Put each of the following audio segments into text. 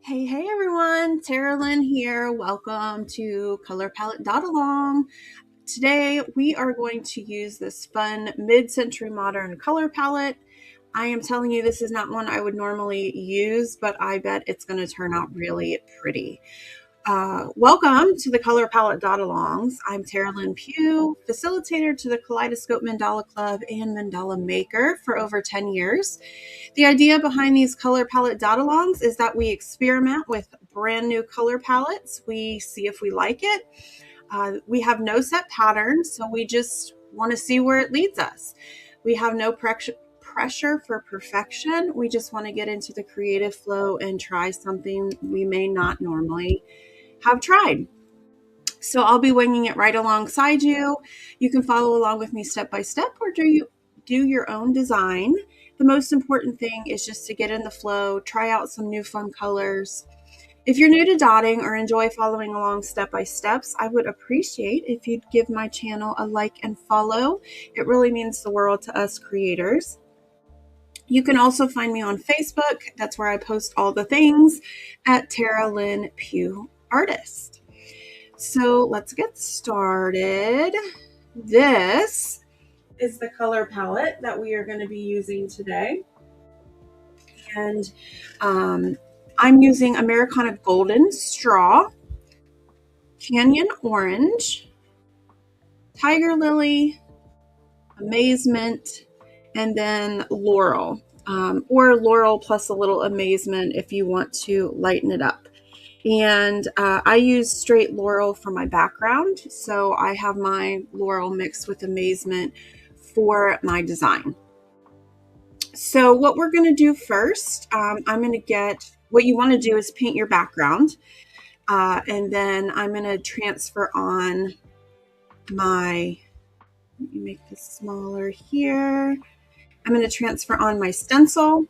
Hey everyone, Tara Lynn here. Welcome to Color Palette Dot Along. Today we are going to use this fun mid-century modern color palette. I am telling you, this is not one I would normally use, but I bet it's going to turn out really pretty. Welcome to the Color Palette Dot Alongs. I'm Tara Lynn Pugh, facilitator to the Kaleidoscope Mandala Club and Mandala Maker for over 10 years. The idea behind these color palette dot-alongs is that we experiment with brand new color palettes. We see if we like it. We have no set pattern, so we just want to see where it leads us. We have no pressure for perfection. We just want to get into the creative flow and try something we may not normally have tried. So I'll be winging it right alongside you. You can follow along with me step by step, or do your own design. The most important thing is just to get in the flow, try out some new fun colors. If you're new to dotting or enjoy following along step by steps, I would appreciate if you'd give my channel a like and follow. It really means the world to us creators. You can also find me on Facebook. That's where I post all the things at Tara Lynn Pugh Artist. So let's get started. This is the color palette that we are going to be using today. And I'm using Americana Golden Straw, Canyon Orange, Tiger Lily, Amaze-mint, and then Laurel, or Laurel plus a little Amaze-mint if you want to lighten it up. And I use straight Laurel for my background, so I have my Laurel mixed with Amaze-mint for my design. So what we're going to do first, what you want to do is paint your background, and then I'm going to transfer on let me make this smaller here. I'm going to transfer on my stencil,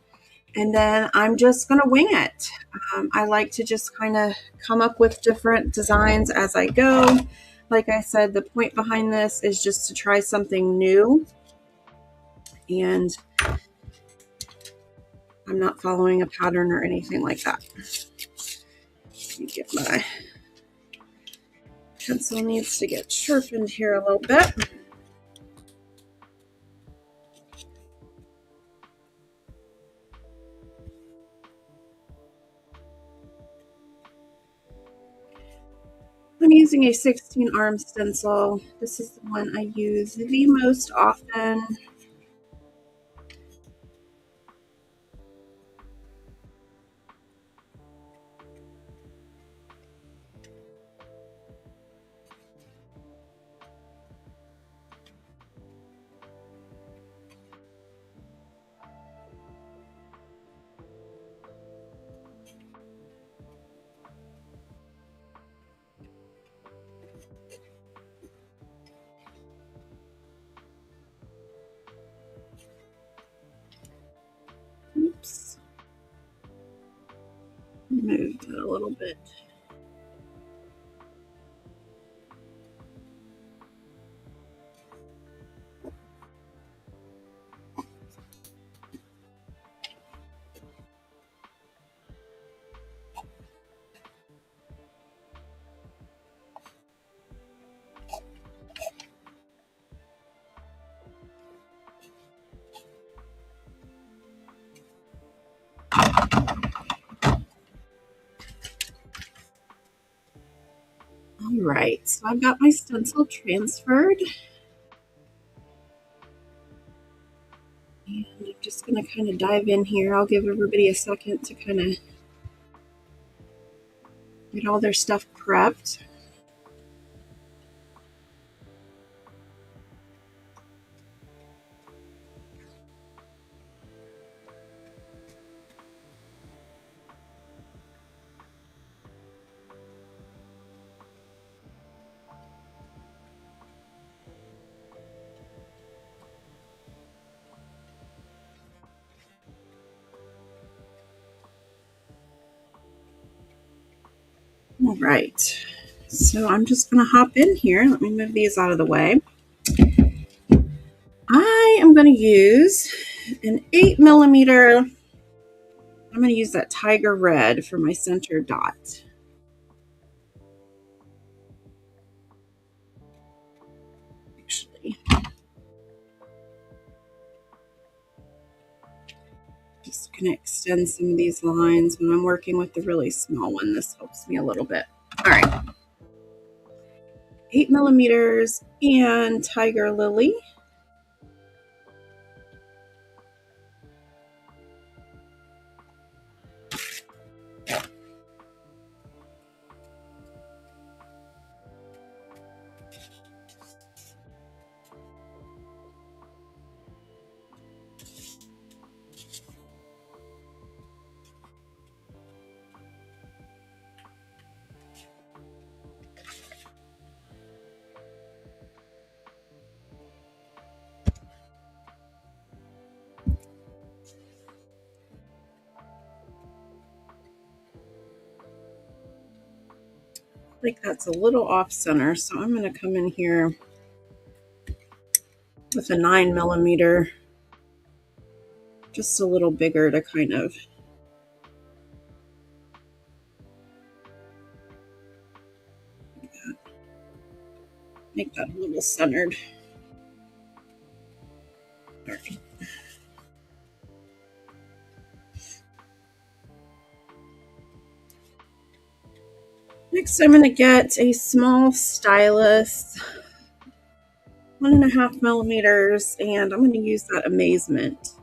and then I'm just going to wing it. I like to just kind of come up with different designs as I go. Like I said, the point behind this is just to try something new. And I'm not following a pattern or anything like that. Let me get my pencil needs to get sharpened here a little bit. I'm using a 16 arm stencil. This is the one I use the most often. Oops. Move that a little bit. All right, so I've got my stencil transferred. And I'm just going to kind of dive in here. I'll give everybody a second to kind of get all their stuff prepped. All right, so I'm just going to hop in here. Let me move these out of the way. I am going to use an 8mm I'm going to use that tiger red for my center dot. Actually, just going to extend some of these lines when I'm working with the really small one. This helps me a little bit. All right. 8 millimeters and tiger lily. I think that's a little off center, so I'm going to come in here with a 9 millimeter, just a little bigger to kind of make that a little centered. All right. Next, I'm going to get a small stylus, 1.5 millimeters, and I'm going to use that Amaze-mint.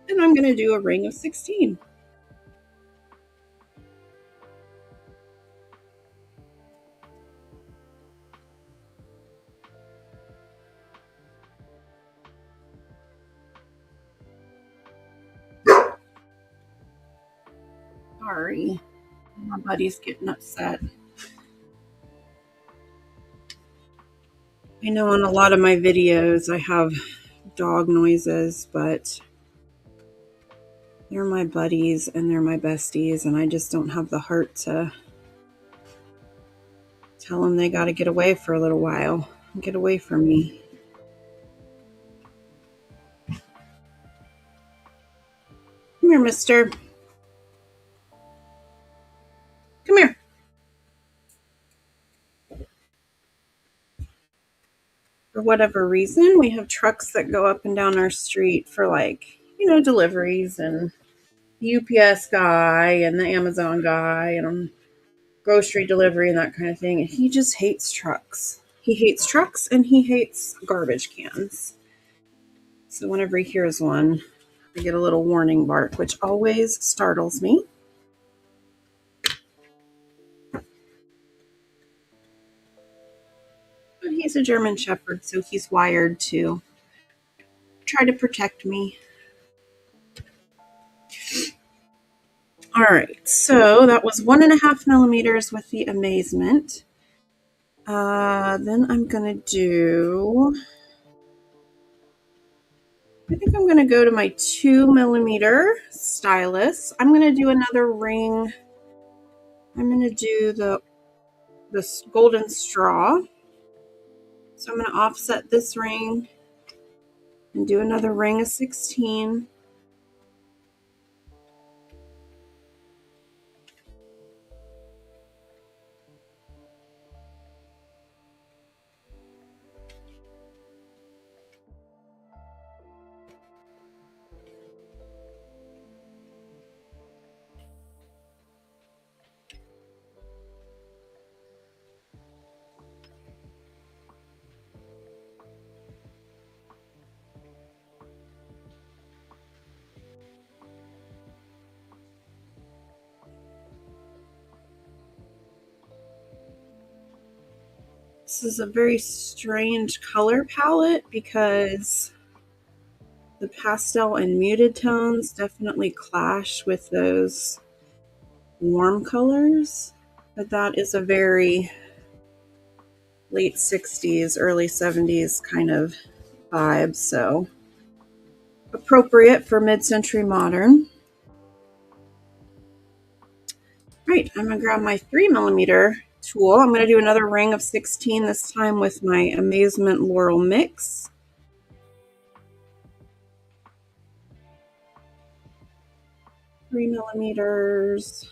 And I'm going to do a ring of 16. Sorry, my buddy's getting upset. I know on a lot of my videos I have dog noises, but they're my buddies and they're my besties, and I just don't have the heart to tell them they got to get away for a little while. Get away from me. Come here, mister. Come here. For whatever reason, we have trucks that go up and down our street for, like, deliveries, and the UPS guy and the Amazon guy and grocery delivery and that kind of thing. And he just hates trucks. He hates trucks and he hates garbage cans. So whenever he hears one, I get a little warning bark, which always startles me. But he's a German Shepherd, so he's wired to try to protect me. All right, so that was 1.5 millimeters with the Amaze-mint. Then I'm gonna do, I think I'm gonna go to my 2 millimeter stylus. I'm gonna do another ring. I'm gonna do this golden straw. So I'm gonna offset this ring and do another ring of 16. This is a very strange color palette because the pastel and muted tones definitely clash with those warm colors, but that is a very late 60s, early 70s kind of vibe, so appropriate for mid-century modern. Right, I'm gonna grab my 3 millimeter tool. I'm gonna do another ring of 16, this time with my Amaze-mint Laurel mix. 3 millimeters.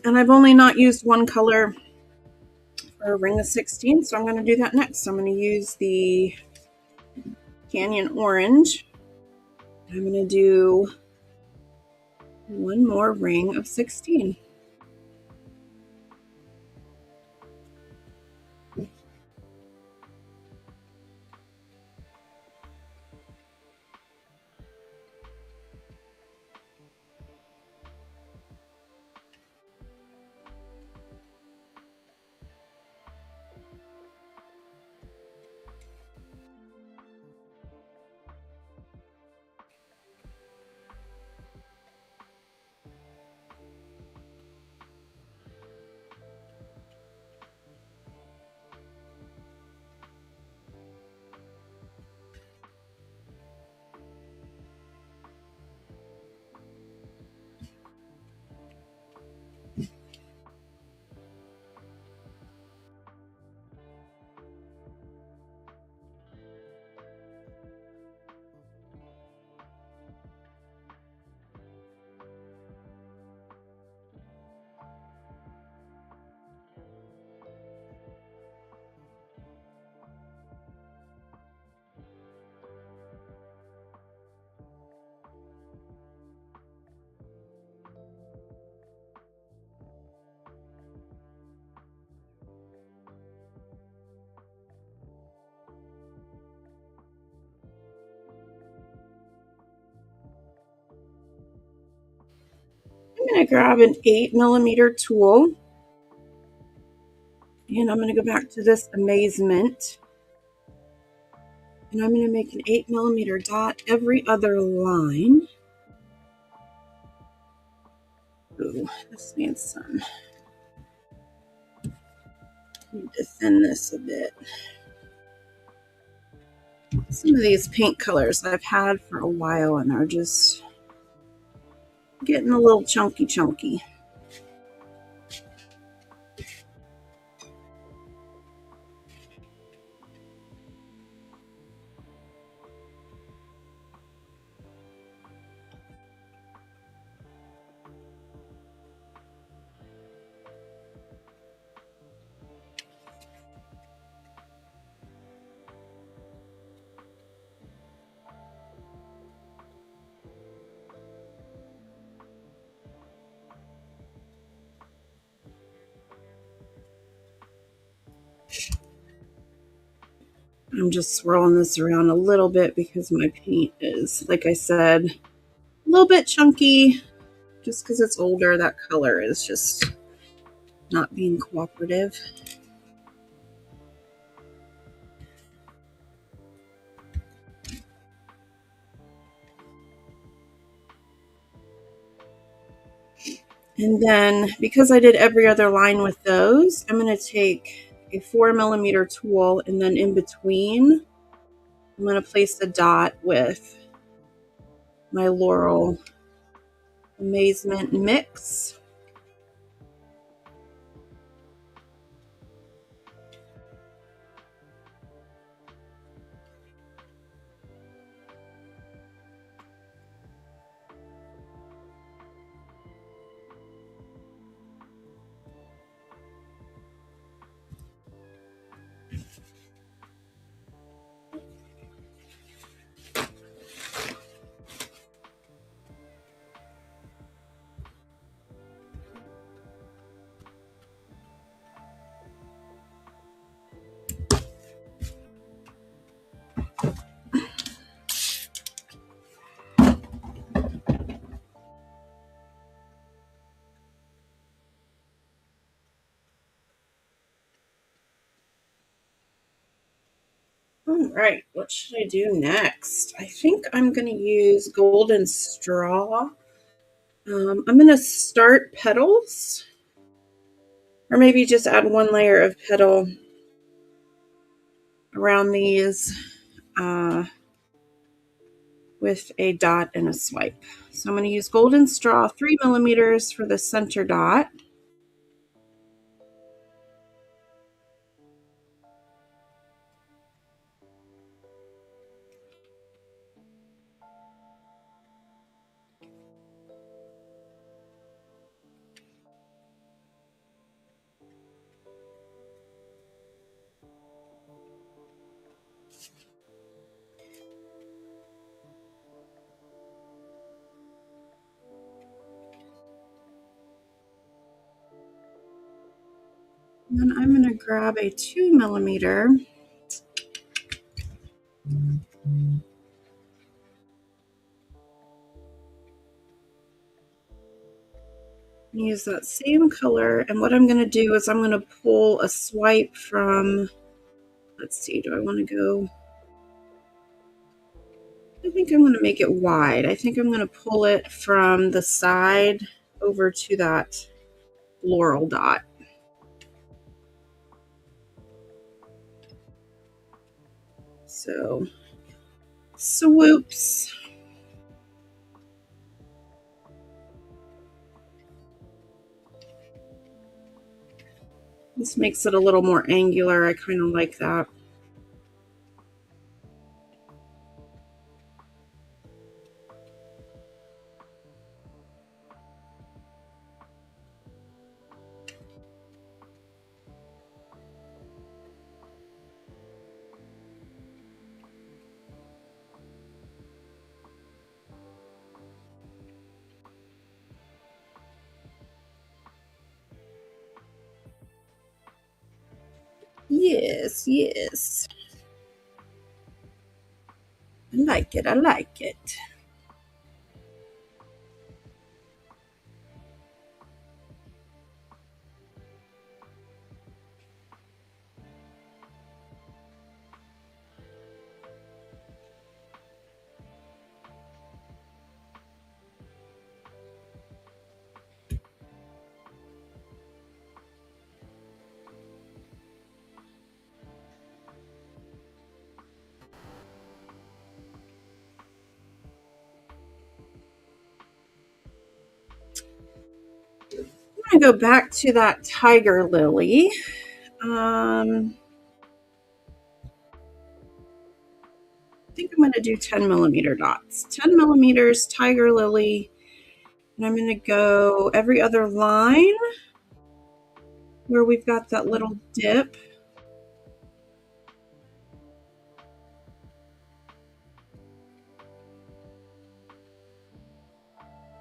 And I've only not used one color for a ring of 16, so I'm going to do that next. So I'm going to use the Canyon Orange. I'm going to do one more ring of 16. I'm going to grab an 8mm tool, and I'm going to go back to this Amaze-mint, and I'm going to make an 8mm dot every other line. Ooh, this needs some. I need to thin this a bit. Some of these paint colors I've had for a while and are just getting a little chunky. I'm just swirling this around a little bit because my paint is, like I said, a little bit chunky. Just because it's older, that color is just not being cooperative. And then, because I did every other line with those, I'm going to take a 4mm tool, and then in between, I'm going to place a dot with my Laurel Amaze-mint mix. All right, what should I do next? I think I'm going to use golden straw. I'm going to start petals, or maybe just add one layer of petal around these with a dot and a swipe. So I'm going to use golden straw 3 millimeters for the center dot. And then I'm going to grab a 2 millimeter. Use that same color, and what I'm going to do is I'm going to pull a swipe from, let's see, do I want to go, I think I'm going to make it wide. I think I'm going to pull it from the side over to that Laurel dot. So, swoops. This makes it a little more angular. I kind of like that. Yes, yes. I like it. I like it. I'm going to go back to that tiger lily. I think I'm going to do 10 millimeter dots. 10 millimeters, tiger lily. And I'm going to go every other line where we've got that little dip.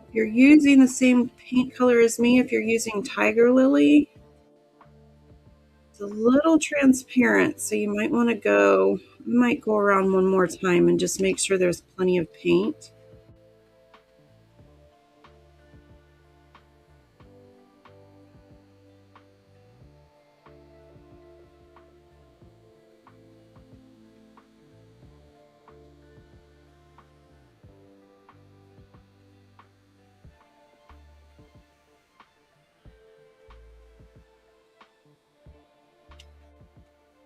If you're using the same paint color as me, if you're using tiger lily, it's a little transparent, so you might want to go, around one more time and just make sure there's plenty of paint.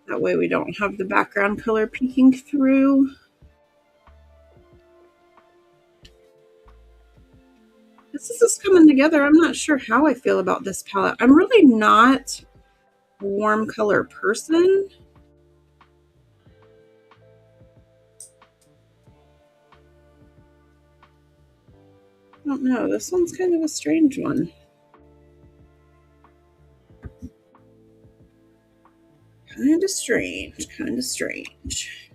That way we don't have the background color peeking through. This is just coming together. I'm not sure how I feel about this palette. I'm really not a warm color person. I don't know. This one's kind of a strange one. Kind of strange. Kind of strange.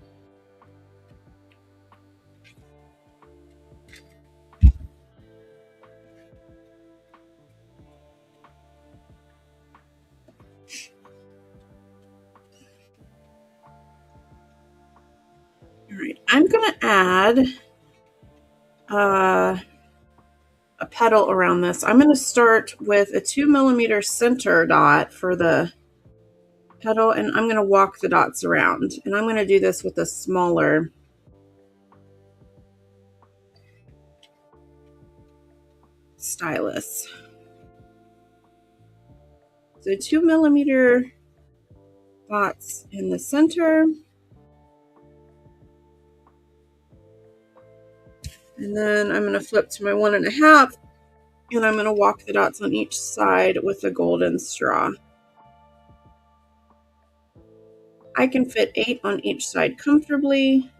All right, I'm going to add a petal around this. I'm going to start with a 2 millimeter center dot for the petal, and I'm going to walk the dots around. And I'm going to do this with a smaller stylus. So 2mm dots in the center. And then I'm going to flip to my 1.5, and I'm going to walk the dots on each side with a golden straw. I can fit 8 on each side comfortably.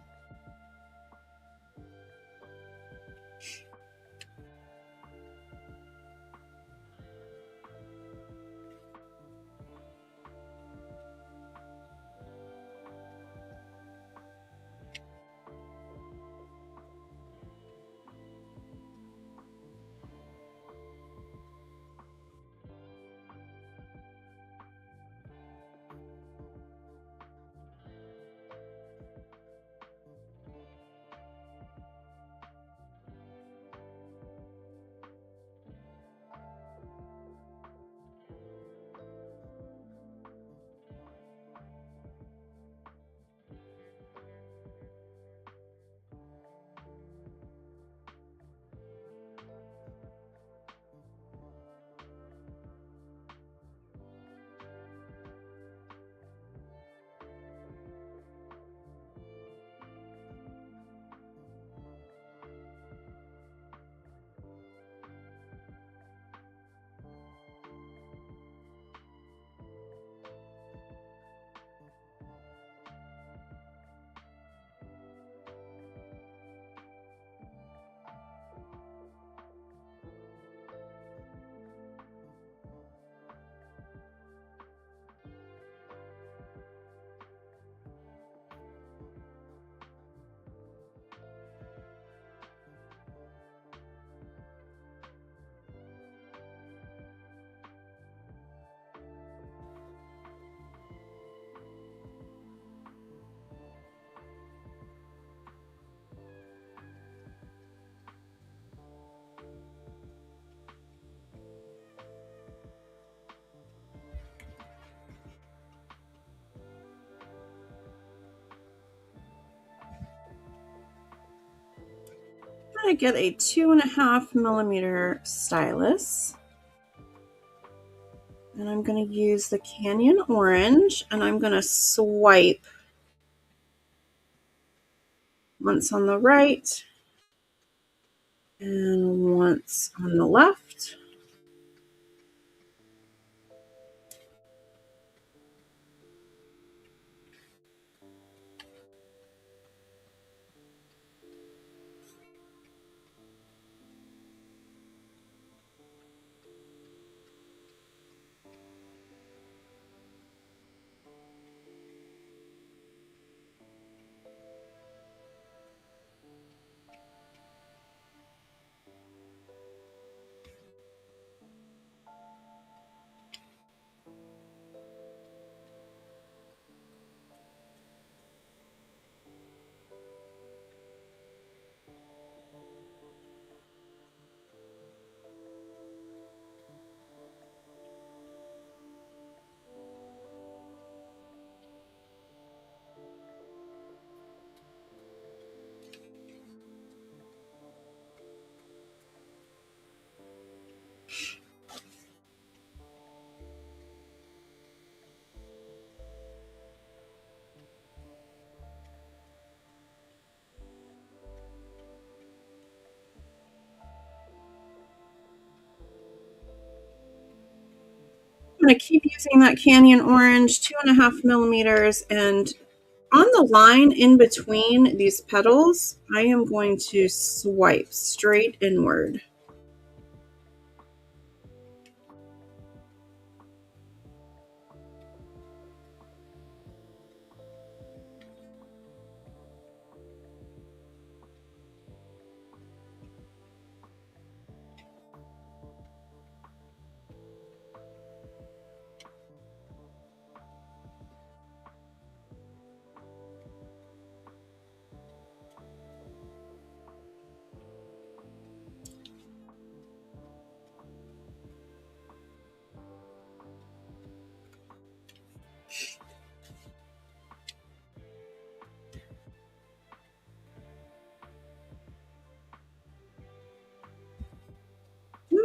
I'm going to get a 2.5mm stylus. And I'm going to use the Canyon Orange, and I'm going to swipe once on the right and once on the left. I'm going to keep using that Canyon Orange, 2.5mm, and on the line in between these petals, I am going to swipe straight inward.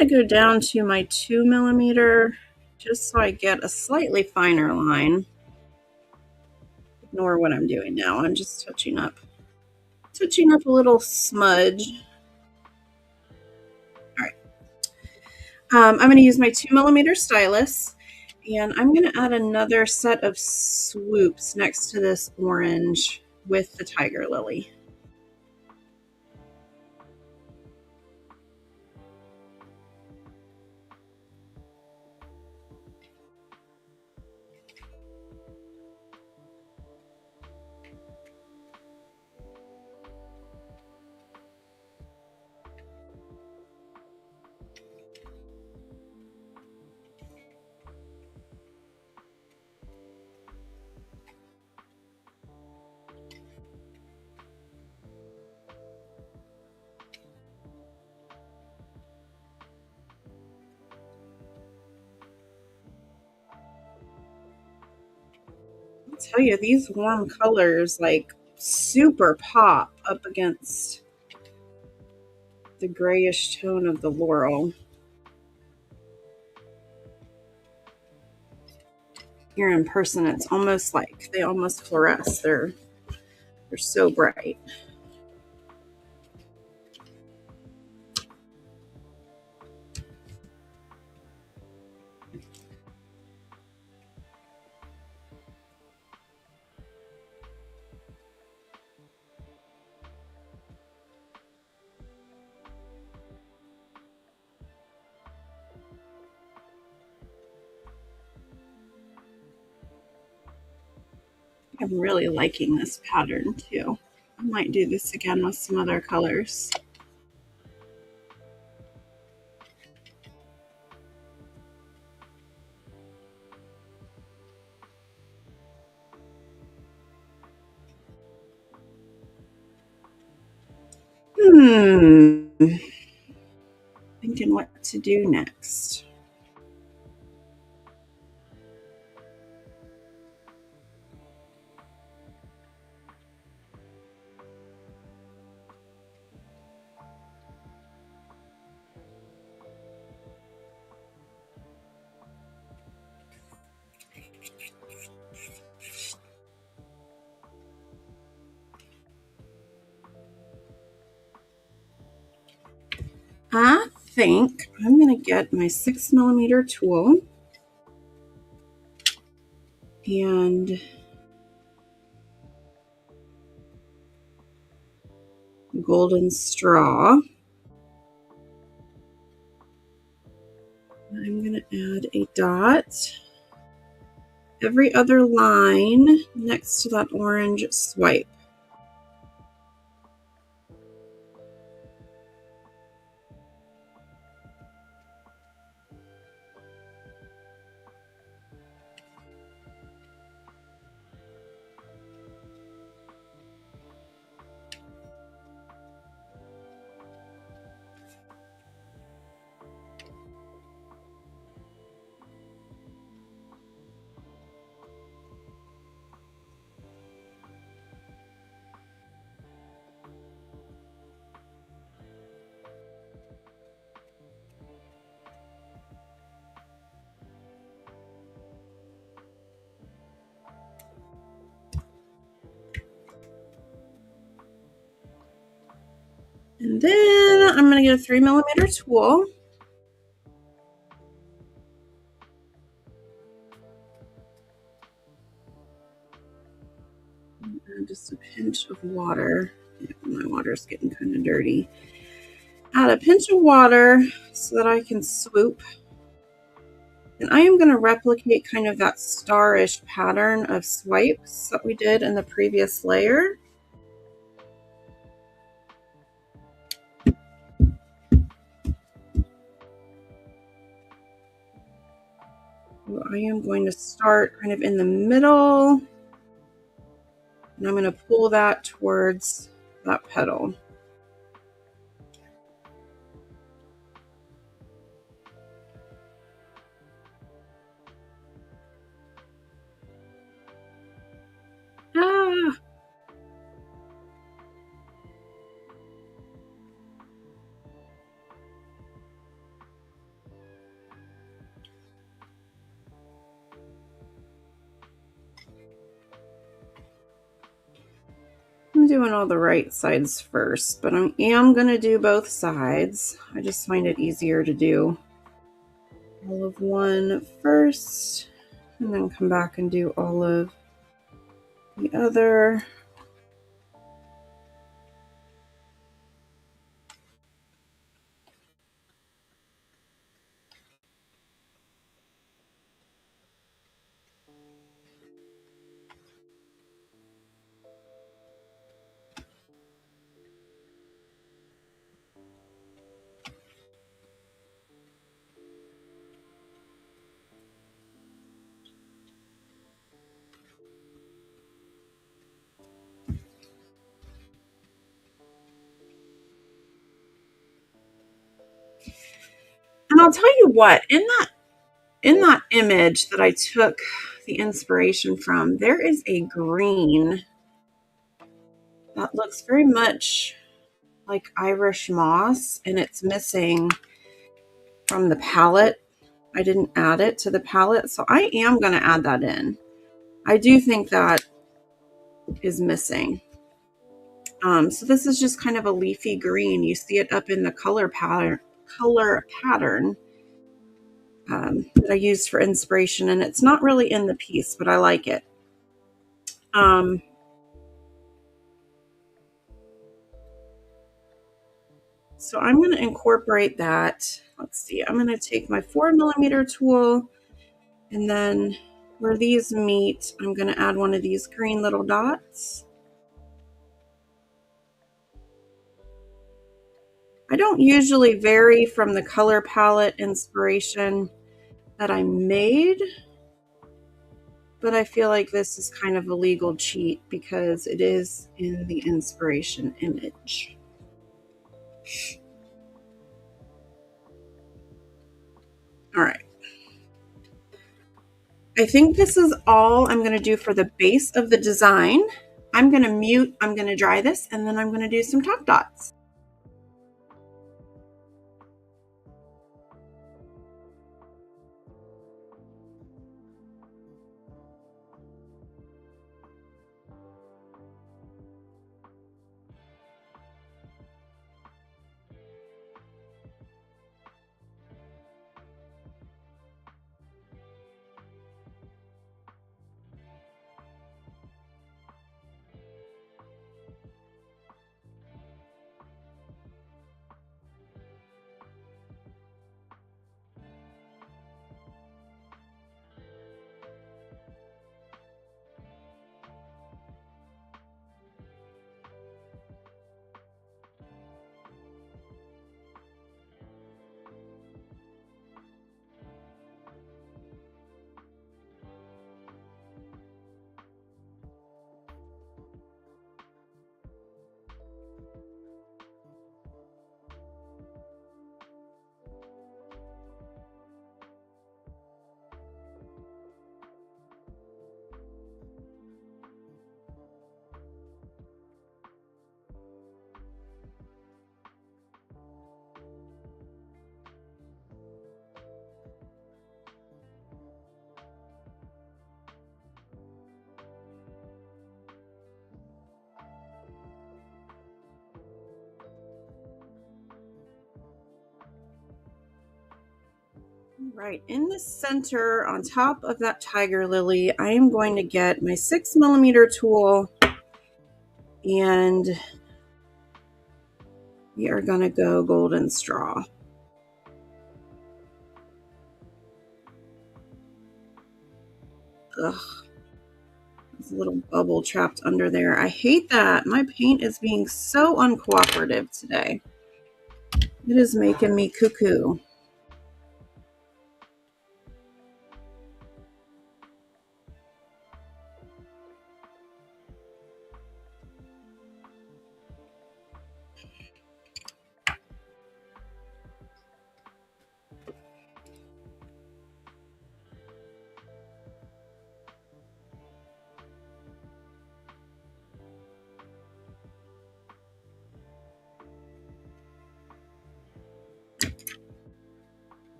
going to go down to my 2mm just so I get a slightly finer line. Ignore what I'm doing now. I'm just touching up a little smudge. All right. I'm going to use my 2mm stylus, and I'm going to add another set of swoops next to this orange with the tiger lily. I'll tell you, these warm colors like super pop up against the grayish tone of the Laurel. Here in person, it's almost like they almost fluoresce. They're so bright. I'm really liking this pattern too. I might do this again with some other colors. Thinking what to do next. I think I'm going to get my 6mm tool and golden straw. I'm going to add a dot every other line next to that orange swipe. And then I'm going to get a 3mm tool. And just a pinch of water. Yeah, my water's getting kind of dirty. Add a pinch of water so that I can swoop. And I am going to replicate kind of that starish pattern of swipes that we did in the previous layer. So I am going to start kind of in the middle, and I'm going to pull that towards that petal. Ah! doing all the right sides first, but I am going to do both sides. I just find it easier to do all of one first and then come back and do all of the other. And I'll tell you what, in that image that I took the inspiration from, there is a green that looks very much like Irish moss, and it's missing from the palette. I didn't add it to the palette, so I am going to add that in. I do think that is missing. So this is just kind of a leafy green. You see it up in the color pattern that I used for inspiration, and it's not really in the piece, but I like it. So I'm going to incorporate that. Let's see, I'm going to take my 4mm tool, and then where these meet, I'm going to add one of these green little dots. I don't usually vary from the color palette inspiration that I made, but I feel like this is kind of a legal cheat because it is in the inspiration image. All right. I think this is all I'm going to do for the base of the design. I'm going to mute, I'm going to dry this, and then I'm going to do some top dots. Right, in the center on top of that tiger lily, I am going to get my 6mm tool, and we are going to go golden straw. Ugh, there's a little bubble trapped under there. I hate that. My paint is being so uncooperative today. It is making me cuckoo.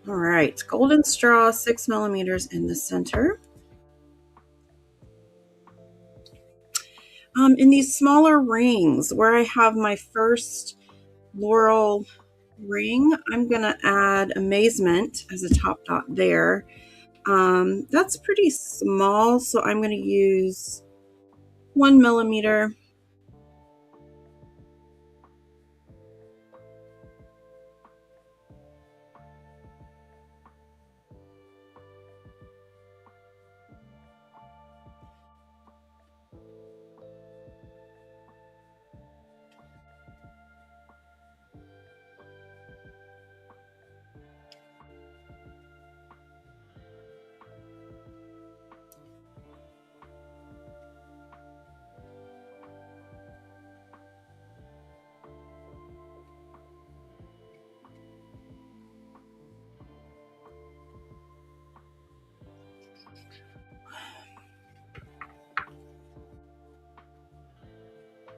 All right, golden straw, 6 millimeters in the center. In these smaller rings where I have my first Laurel ring, I'm gonna add Amaze-mint as a top dot there. That's pretty small, so I'm gonna use 1 millimeter.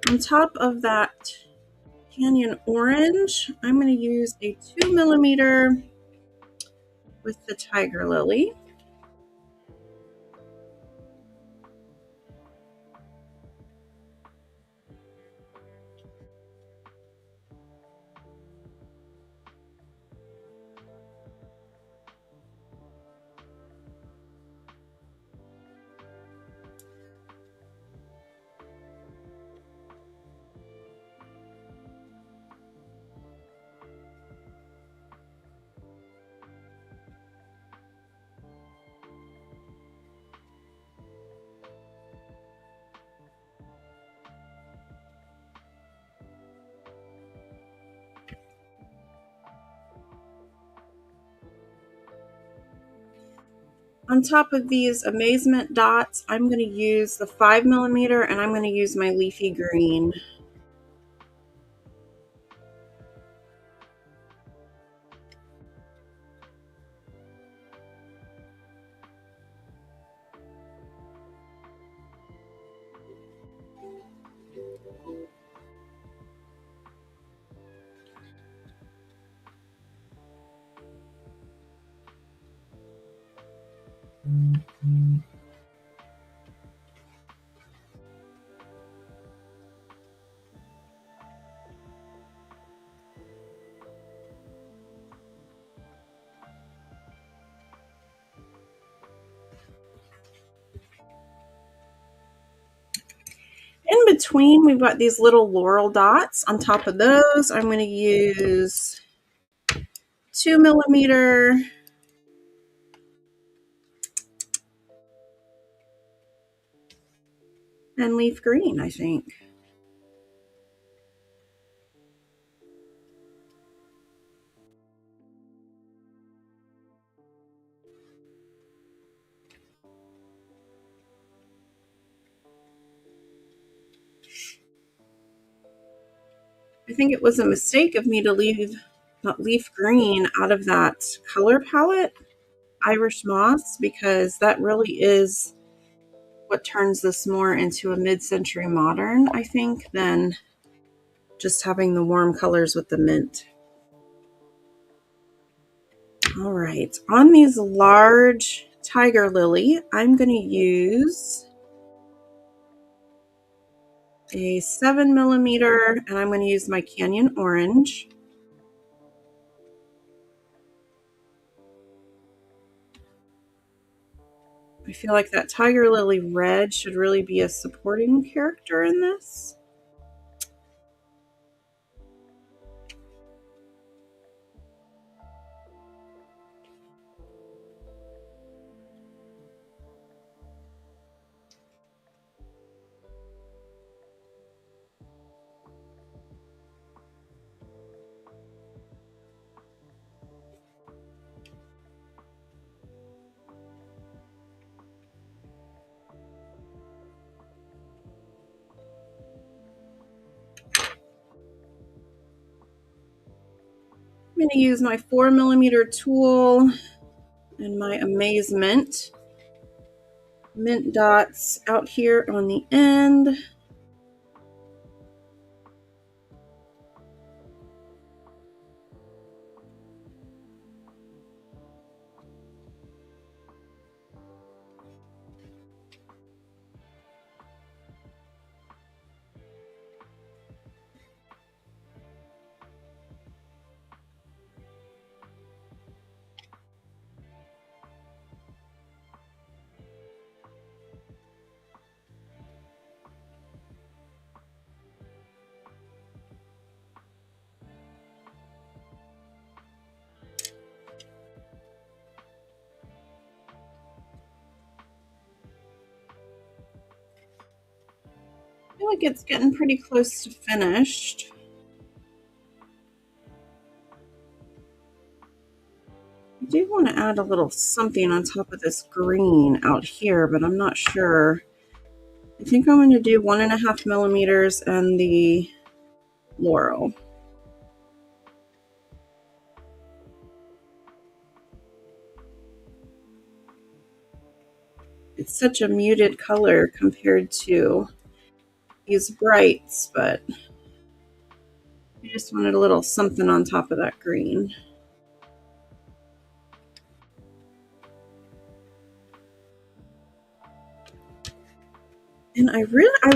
On top of that Canyon orange, I'm going to use a 2 millimeter with the tiger lily. On top of these Amaze-mint dots, I'm going to use the 5 millimeter and I'm going to use my leafy green. In between, we've got these little Laurel dots. On top of those, I'm going to use 2 millimeter and leaf green, I think. I think it was a mistake of me to leave that leaf green out of that color palette, Irish Moss, because that really is what turns this more into a mid-century modern, I think, than just having the warm colors with the mint. All right, on these large tiger lily, I'm going to use a 7 millimeter and I'm going to use my Canyon orange. I feel like that tiger lily red should really be a supporting character in this. I'm going to use my 4 millimeter tool and my Amaze-mint mint dots out here on the end. like it's getting pretty close to finished. I do want to add a little something on top of this green out here, but I'm not sure. I think I'm going to do 1.5 millimeters and the Laurel. It's such a muted color compared to these brights, but I just wanted a little something on top of that green. And I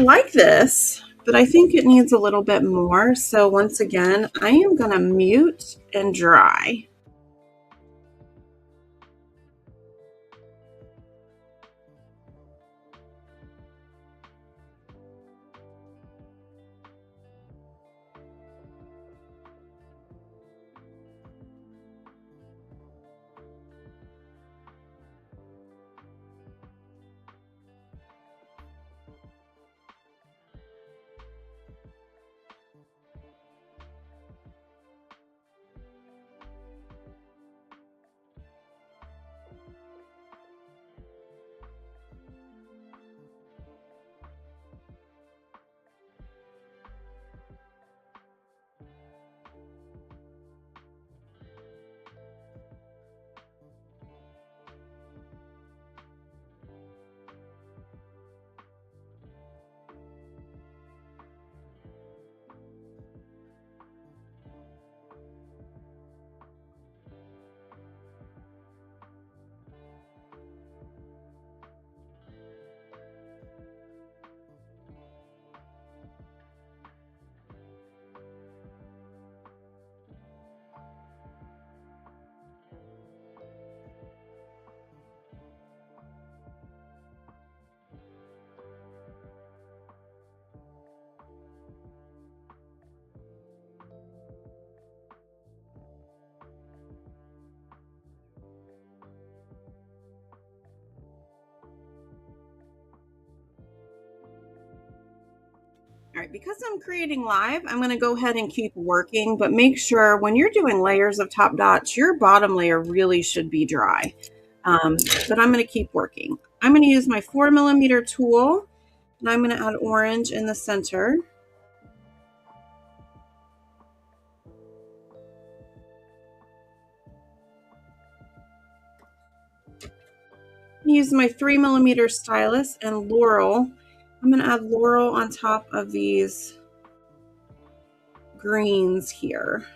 like this, but I think it needs a little bit more. So once again, I am going to mute and dry. All right, because I'm creating live, I'm going to go ahead and keep working, but make sure when you're doing layers of top dots, your bottom layer really should be dry. But I'm going to keep working. I'm going to use my 4 millimeter tool, and I'm going to add orange in the center. Use my 3 millimeter stylus and Laurel. I'm going to add Laurel on top of these greens here.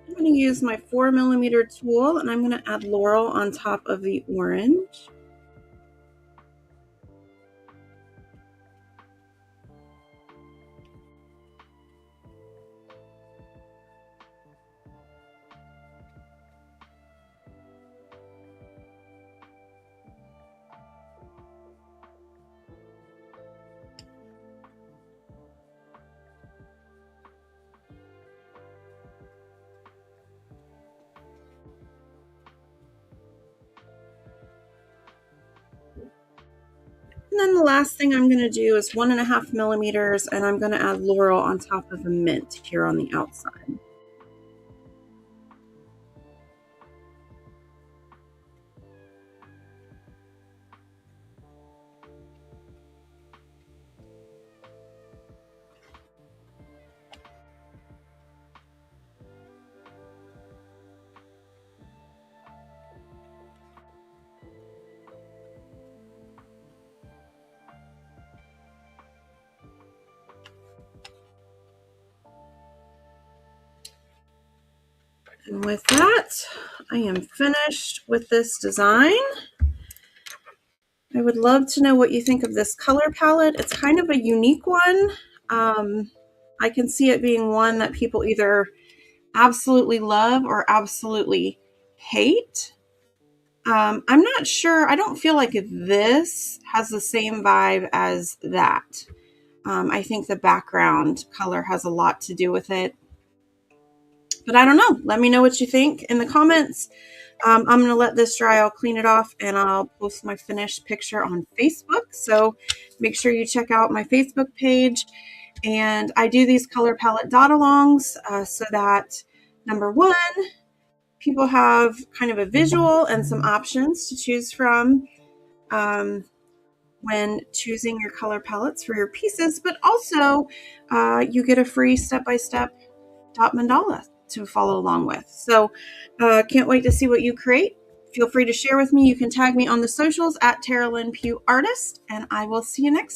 I'm going to use my 4 millimeter tool, and I'm going to add Laurel on top of the orange. And then the last thing I'm going to do is 1.5 millimeters, and I'm going to add Laurel on top of the mint here on the outside. And with that, I am finished with this design. I would love to know what you think of this color palette. It's kind of a unique one. I can see it being one that people either absolutely love or absolutely hate. I'm not sure. I don't feel like this has the same vibe as that. I think the background color has a lot to do with it. But I don't know. Let me know what you think in the comments. I'm going to let this dry. I'll clean it off and I'll post my finished picture on Facebook. So make sure you check out my Facebook page. And I do these color palette dot-alongs so that, number one, people have kind of a visual and some options to choose from when choosing your color palettes for your pieces, but also you get a free step-by-step dot mandala to follow along with. So can't wait to see what you create. Feel free to share with me. You can tag me on the socials at Tara Lynn Pugh Artist, and I will see you next time.